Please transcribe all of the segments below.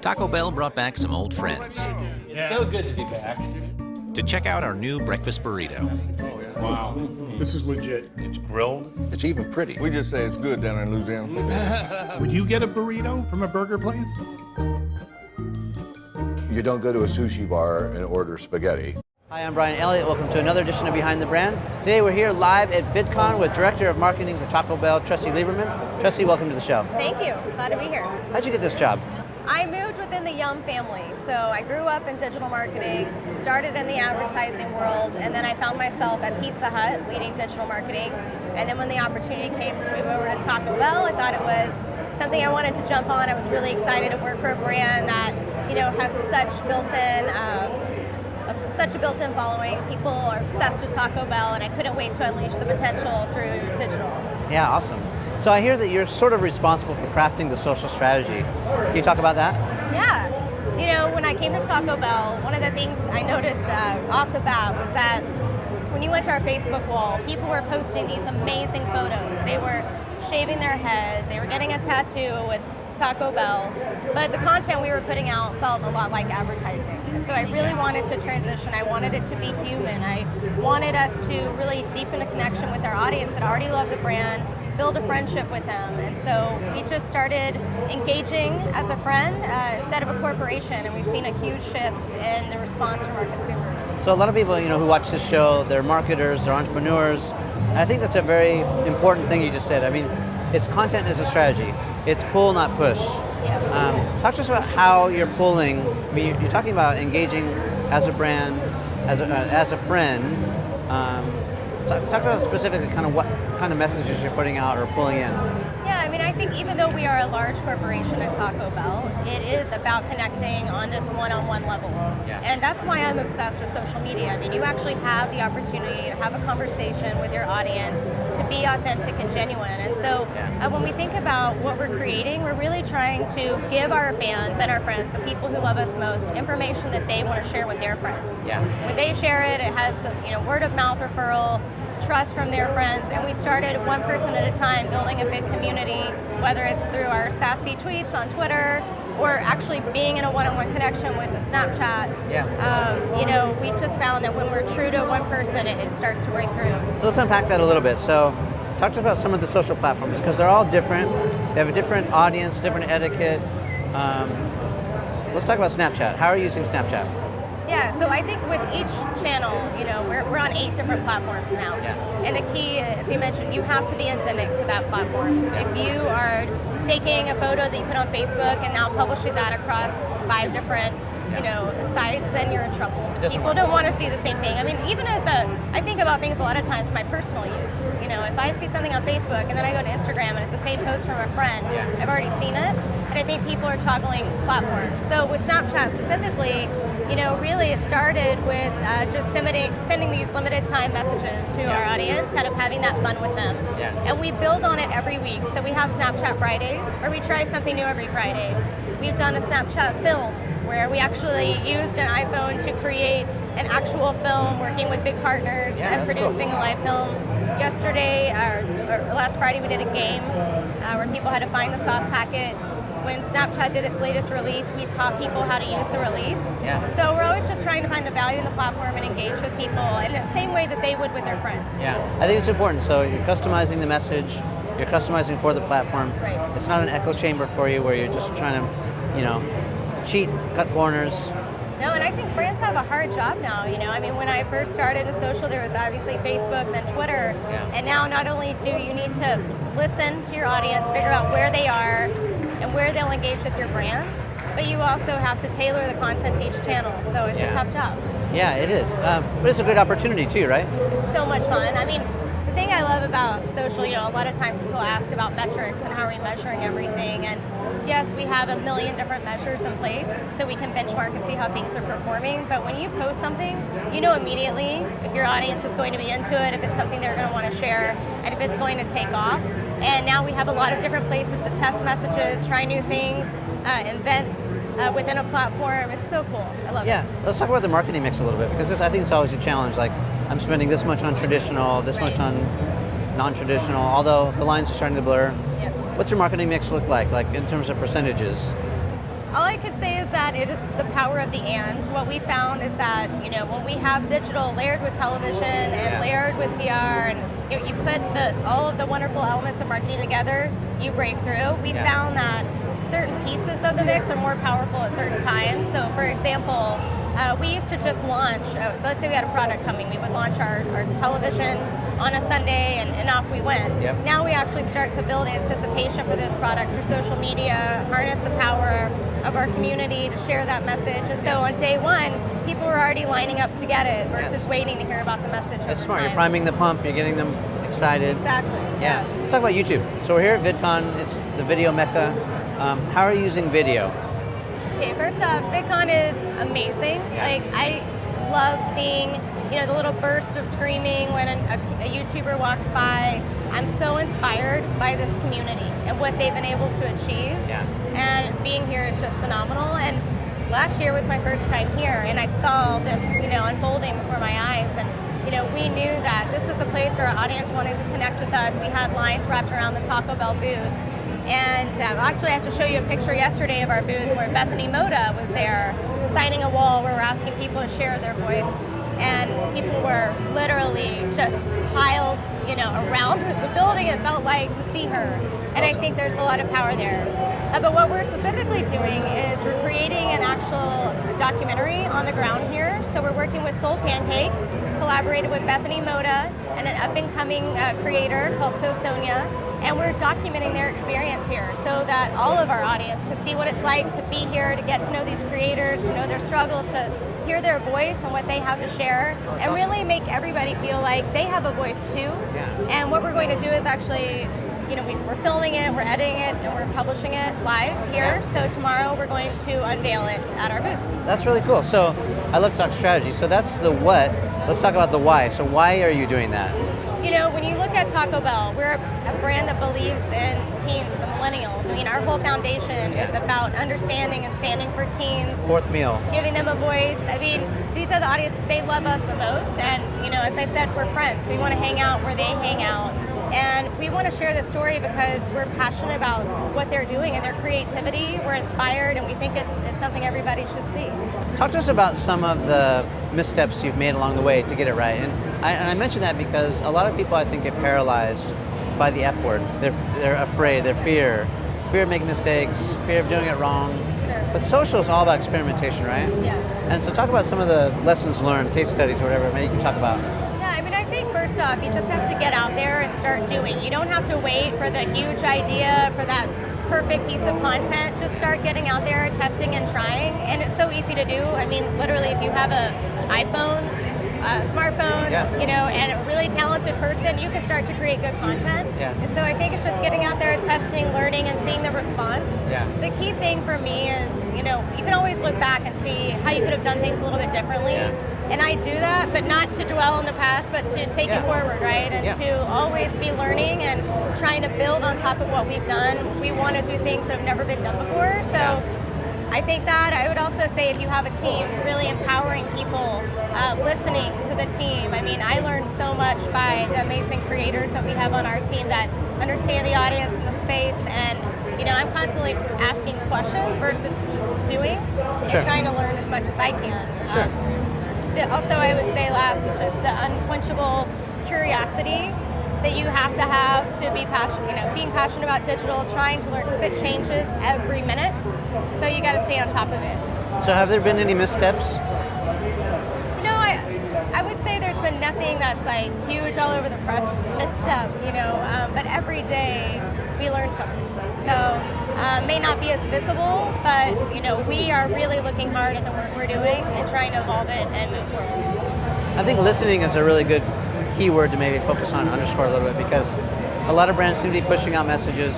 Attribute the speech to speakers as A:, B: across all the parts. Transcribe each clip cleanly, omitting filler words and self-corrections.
A: Taco Bell brought back some old friends
B: It's so good to be back.
A: to check out our new breakfast burrito.
C: Wow, this is legit.
B: It's grilled.
D: It's even pretty.
E: We just say it's good down in Louisiana.
C: Would you get a burrito from a burger place?
D: You don't go to a sushi bar and order spaghetti.
F: Hi, I'm Brian Elliott. Welcome to another edition of Behind the Brand. Today we're here live at VidCon with Director of Marketing for Taco Bell, Tressie Lieberman. Tressie, welcome to the show.
G: Thank you. Glad to be here.
F: How'd you get this job?
G: I moved within the Yum family. So I grew up in digital marketing, started in the advertising world, and then I found myself at Pizza Hut leading digital marketing. And then when the opportunity came to move over to Taco Bell, I thought it was something I wanted to jump on. I was really excited to work for a brand that, has such a built-in following. People are obsessed with Taco Bell, and I couldn't wait to unleash the potential through digital.
F: Yeah, awesome. So I hear that you're sort of responsible for crafting the social strategy. Can you talk about that?
G: Yeah. When I came to Taco Bell, one of the things I noticed off the bat was that when you went to our Facebook wall, people were posting these amazing photos. They were shaving their head, they were getting a tattoo with Taco Bell, but the content we were putting out felt a lot like advertising. So I really wanted to transition. I wanted it to be human. I wanted us to really deepen a connection with our audience that already loved the brand, build a friendship with them. And so we just started engaging as a friend instead of a corporation, and we've seen a huge shift in the response from our consumers.
F: So a lot of people, who watch this show, they're marketers, they're entrepreneurs, and I think that's a very important thing you just said. I mean, it's content as a strategy. It's pull, not push.
G: Yeah.
F: Talk to us about how you're pulling. I mean, you're talking about engaging as a brand, as a friend. Talk about specifically kind of what kind of messages you're putting out or pulling in.
G: Yeah, I think even though we are a large corporation at Taco Bell, it is about connecting on this one-on-one level.
F: Yeah.
G: And that's why I'm obsessed with social media. You actually have the opportunity to have a conversation with your audience, to be authentic and genuine. And so when we think about what we're creating, we're really trying to give our fans and our friends, the people who love us most, information that they want to share with their friends.
F: Yeah.
G: When they share it, it has word of mouth referral, trust from their friends, and we started one person at a time building a big community, whether it's through our sassy tweets on Twitter or actually being in a one-on-one connection with a Snapchat. We just found that when we're true to one person, it starts to break through.
F: So let's unpack that a little bit. So talk to us about some of the social platforms, because they're all different. They have a different audience, different etiquette. Let's talk about Snapchat. How are you using Snapchat?
G: Yeah, so I think with each channel, we're on 8 different platforms now.
F: Yeah.
G: And the key, as you mentioned, you have to be endemic to that platform. If you are taking a photo that you put on Facebook and now publishing that across 5 different sites, then you're in trouble. People don't want to see the same thing. Even I think about things a lot of times my personal use. If I see something on Facebook and then I go to Instagram and it's the same post from a friend, I've already seen it, and I think people are toggling platforms. So with Snapchat specifically, really it started with just sending these limited time messages to our audience, kind of having that fun with them.
F: Yeah.
G: And we build on it every week. So we have Snapchat Fridays, where we try something new every Friday. We've done a Snapchat film, where we actually used an iPhone to create an actual film, working with big partners and producing a live film. Yesterday, or last Friday, we did a game where people had to find the sauce packet. When Snapchat did its latest release, we taught people how to use the release.
F: Yeah.
G: So we're always just trying to find the value in the platform and engage with people in the same way that they would with their friends.
F: Yeah, I think it's important. So you're customizing the message, you're customizing for the platform.
G: Right.
F: It's not an echo chamber for you where you're just trying to, cheat, cut corners.
G: No, and I think brands have a hard job now. When I first started in social, there was obviously Facebook, then Twitter.
F: Yeah.
G: And now not only do you need to listen to your audience, figure out where they are and where they'll engage with your brand, but you also have to tailor the content to each channel. So it's a tough job.
F: Yeah, it is. But it's a good opportunity too, right?
G: It's so much fun. The thing I love about social, a lot of times people ask about metrics and how are we measuring everything. And yes, we have a million different measures in place so we can benchmark and see how things are performing. But when you post something, you know immediately if your audience is going to be into it, if it's something they're going to want to share, and if it's going to take off. And now we have a lot of different places to test messages, try new things, invent within a platform. It's so cool. I love it.
F: Yeah, let's talk about the marketing mix a little bit, because I think it's always a challenge. Like, I'm spending this much on traditional, this much on non-traditional, although the lines are starting to blur.
G: Yep.
F: What's your marketing mix look like in terms of percentages?
G: all I could say is that it is the power of the and. What we found is that, when we have digital layered with television and layered with PR, and you put all of the wonderful elements of marketing together, you break through. We found that certain pieces of the mix are more powerful at certain times. So for example, we used to just launch, so let's say we had a product coming, we would launch our television on a Sunday and off we went.
F: Yep.
G: Now we actually start to build anticipation for those products through social media, harness the power of our community to share that message. And so on day one, people were already lining up to get it versus waiting to hear about the message.
F: That's
G: over
F: smart.
G: time.
F: You're priming the pump. You're getting them excited.
G: Exactly.
F: Yeah. Let's talk about YouTube. So we're here at VidCon. It's the video mecca. How are you using video?
G: Okay, first off, VidCon is amazing.
F: Yeah.
G: I love seeing, the little burst of screaming when a YouTuber walks by. I'm so inspired by this community and what they've been able to achieve.
F: Yeah.
G: And being here is just phenomenal. And last year was my first time here, and I saw this, unfolding before my eyes. And we knew that this is a place where our audience wanted to connect with us. We had lines wrapped around the Taco Bell booth. And actually, I have to show you a picture yesterday of our booth where Bethany Moda was there signing a wall where we're asking people to share their voice. And people were literally just piled, around the building, it felt like, to see her. And I think there's a lot of power there. But what we're specifically doing is we're creating an actual documentary on the ground here. So we're working with Soul Pancake, collaborated with Bethany Moda and an up-and-coming creator called So Sonia. And we're documenting their experience here so that all of our audience can see what it's like to be here, to get to know these creators, to know their struggles, to hear their voice and what they have to share, and really make everybody feel like they have a voice too.
F: Yeah.
G: And what we're going to do is actually, we're filming it, we're editing it, and we're publishing it live here. So tomorrow we're going to unveil it at our booth.
F: That's really cool. So I love to talk strategy. So that's the what. Let's talk about the why. So why are you doing that?
G: When you look at Taco Bell, we're a brand that believes in teens and millennials. Our whole foundation is about understanding and standing for teens.
F: Fourth meal.
G: Giving them a voice. These are the audience, they love us the most. And, as I said, we're friends. We want to hang out where they hang out. And we want to share this story because we're passionate about what they're doing and their creativity. We're inspired, and we think it's something everybody should see.
F: Talk to us about some of the missteps you've made along the way to get it right. And I mention that because a lot of people, I think, get paralyzed by the F word. They're afraid, they're fear of making mistakes, fear of doing it wrong.
G: Sure.
F: But social is all about experimentation, right?
G: Yes.
F: And so talk about some of the lessons learned, case studies, or whatever maybe you can talk about.
G: I think first off, you just have to get out there and start doing. You don't have to wait for the huge idea, for that perfect piece of content. Just start getting out there, testing and trying. And it's so easy to do. Literally, if you have an iPhone, a smartphone, and a really talented person, you can start to create good content.
F: Yeah.
G: And so I think it's just getting out there, testing, learning, and seeing the response.
F: Yeah.
G: The key thing for me is, you can always look back and see how you could have done things a little bit differently.
F: Yeah.
G: And I do that, but not to dwell on the past, but to take it forward, right? And to always be learning and trying to build on top of what we've done. We want to do things that have never been done before. So I think that I would also say if you have a team, really empowering people, listening to the team. I learned so much by the amazing creators that we have on our team that understand the audience and the space. And, I'm constantly asking questions versus just doing and trying to learn as much as I can.
F: Sure.
G: Also, I would say last is just the unquenchable curiosity that you have to be passionate, being passionate about digital, trying to learn, because it changes every minute. So you got to stay on top of it.
F: So have there been any missteps?
G: I would say there's been nothing that's like huge all over the press, misstep, but every day we learn something. So may not be as visible, but we are really looking hard at the work we're doing and trying to evolve it and move forward.
F: I think listening is a really good keyword to maybe focus on, underscore a little bit, because a lot of brands seem to be pushing out messages,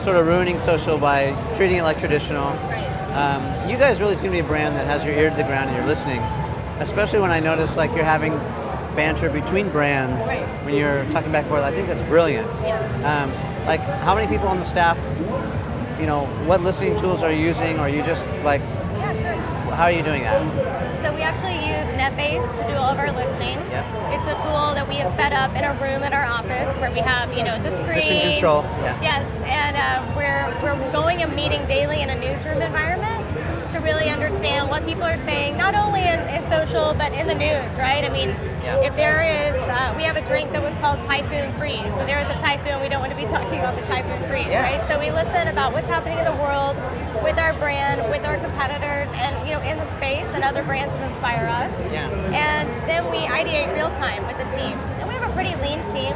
F: sort of ruining social by treating it like traditional.
G: Right.
F: You guys really seem to be a brand that has your ear to the ground and you're listening, especially when I notice like you're having banter between brands when you're talking back and forth. I think that's brilliant.
G: Yeah.
F: Like, how many people on the staff, what listening tools are you using, or are you just like, how are you doing that?
G: So we actually use NetBase to do all of our listening.
F: Yep.
G: It's a tool that we have set up in a room at our office where we have, the screen.
F: Mission control. Yeah.
G: Yes, and we're going and meeting daily in a newsroom environment. really understand what people are saying, not only in social, but in the news, right? I mean, if there is, we have a drink that was called Typhoon Freeze. So there is a typhoon, we don't want to be talking about the Typhoon Freeze, right? So we listen about what's happening in the world with our brand, with our competitors, and in the space, and other brands that inspire us. And then we ideate real time with the team. And we have a pretty lean team.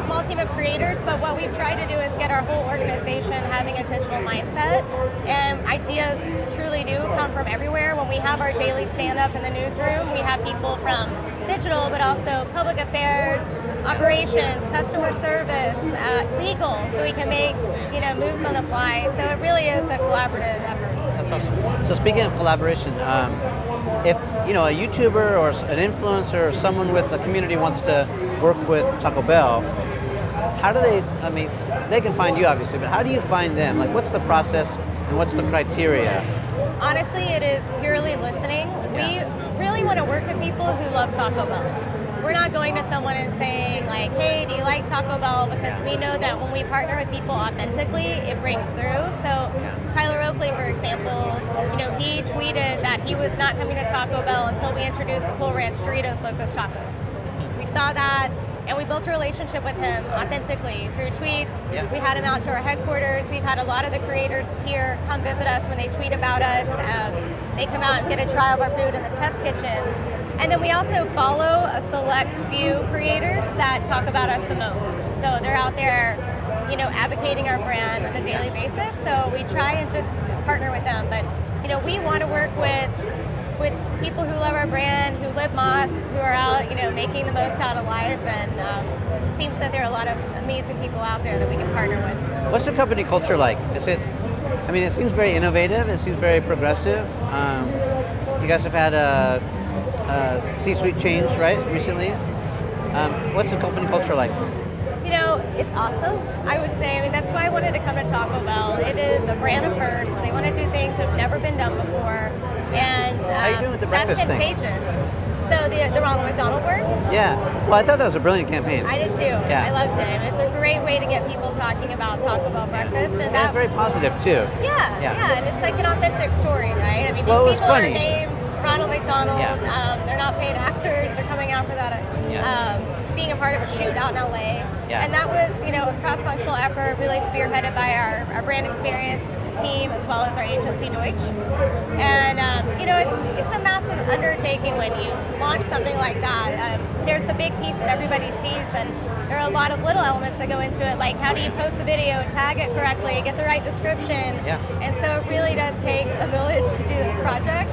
G: Small team of creators, but what we've tried to do is get our whole organization having a digital mindset, and ideas truly do come from everywhere. When we have our daily stand-up in the newsroom, we have people from digital, but also public affairs, operations, customer service, legal, so we can make moves on the fly. So it really is a collaborative effort.
F: That's awesome. So speaking of collaboration, if a YouTuber or an influencer or someone with a community wants to work with Taco Bell, how do they? I mean, they can find you obviously, but how do you find them? Like, what's the process and what's the criteria?
G: Honestly, it is purely listening. We really want to work with people who love Taco Bell. We're not going to someone and saying like, hey, do you like Taco Bell? Because we know that when we partner with people authentically, it breaks through. So Tyler Oakley, for example, he tweeted that he was not coming to Taco Bell until we introduced Cool Ranch Doritos Locos Tacos. We saw that, and we built a relationship with him authentically through tweets. We had him out to our headquarters. We've had a lot of the creators here come visit us when they tweet about us. They come out and get a trial of our food in the test kitchen. And then we also follow a select few creators that talk about us the most. So they're out there, advocating our brand on a daily basis. So we try and just partner with them. But, we want to work with people who love our brand, who live Moss, who are out, making the most out of life. And it seems that there are a lot of amazing people out there that we can partner with.
F: What's the company culture like? It seems very innovative. It seems very progressive. You guys have had a C-suite change, right, recently? What's the company culture like?
G: It's awesome, I would say. That's why I wanted to come to Taco Bell. It is a brand of first. They want to do things that have never been done before. And
F: how are you doing with the breakfast
G: that's contagious. So the Ronald Mcdonald work?
F: Yeah. Well, I thought that was a brilliant campaign.
G: I did too.
F: Yeah.
G: I loved it. It's a great way to get people talking about Taco Bell breakfast. And
F: that's very positive too.
G: Yeah. And it's like an authentic story, right? These
F: well,
G: people
F: funny.
G: are named Ronald McDonald. They're not paid actors. They're coming out for that. Being a part of a shoot out in LA. And that was, a cross-functional effort really spearheaded by our brand experience team as well as our agency Deutsch. And, it's a massive undertaking when you launch something like that. There's a big piece that everybody sees, and there are a lot of little elements that go into it, like how do you post a video, tag it correctly, get the right description. And so it really does take a village to do those projects.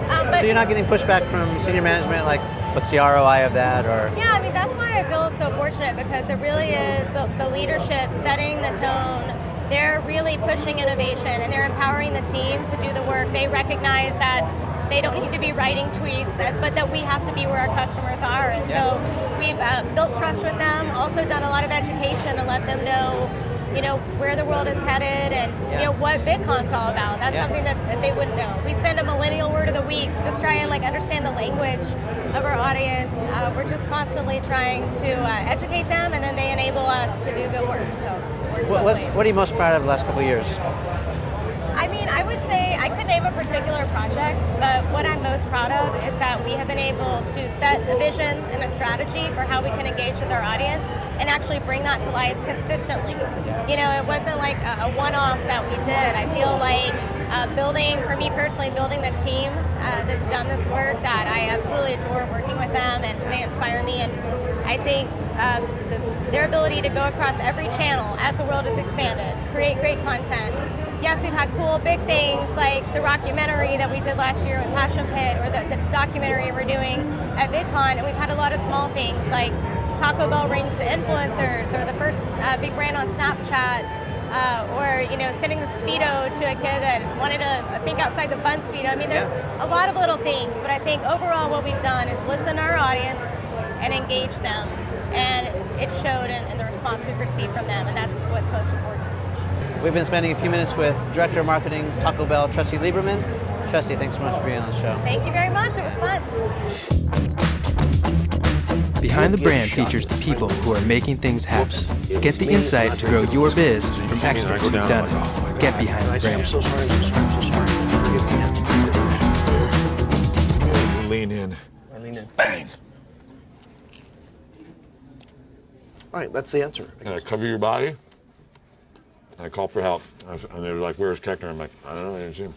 G: But
F: so you're not getting pushback from senior management, like what's the ROI of that? Or
G: that's why I feel so fortunate, because it really is the leadership setting the tone. They're really pushing innovation, and they're empowering the team to do the work. They recognize that they don't need to be writing tweets, but that we have to be where our customers are. And so we've built trust with them, also done a lot of education to let them know, where the world is headed and, what VidCon's all about. That's something that they wouldn't know. We send a millennial word of the week, just try and understand the language of our audience. We're just constantly trying to educate them, and then they enable us to do good work. So
F: what are you most proud of the last couple of years?
G: I would say I could name a particular project, but what I'm most proud of is that we have been able to set a vision and a strategy for how we can engage with our audience and actually bring that to life consistently. It wasn't like a one-off that we did. I feel like for me personally, building the team that's done this work, that I absolutely adore working with them, and they inspire me. And I think their ability to go across every channel as the world has expanded, create great content. Yes, we've had cool big things like the rockumentary that we did last year with Passion Pit, or the documentary we're doing at VidCon, and we've had a lot of small things like Taco Bell rings to influencers, or the first big brand on Snapchat, or sending the Speedo to a kid that wanted to think outside the bun Speedo. There's a lot of little things, but I think overall what we've done is listen to our audience and engage them, and it showed in the response we've received from them, and that's what's most important.
F: We've been spending a few minutes with Director of Marketing, Taco Bell, Tressie Lieberman. Tressie, thanks so much for being on the show.
G: Thank you very much. It was fun.
H: Behind the Brand features the people who are making things happen. Get the insight to grow your biz from experts who've done it. Get behind the brand.
E: You lean in.
I: I lean in.
E: Bang.
I: All right, that's the answer.
E: And I cover your body. And I call for help. And they were like, "Where's Keckner?" I'm like, "I don't know. I didn't see him."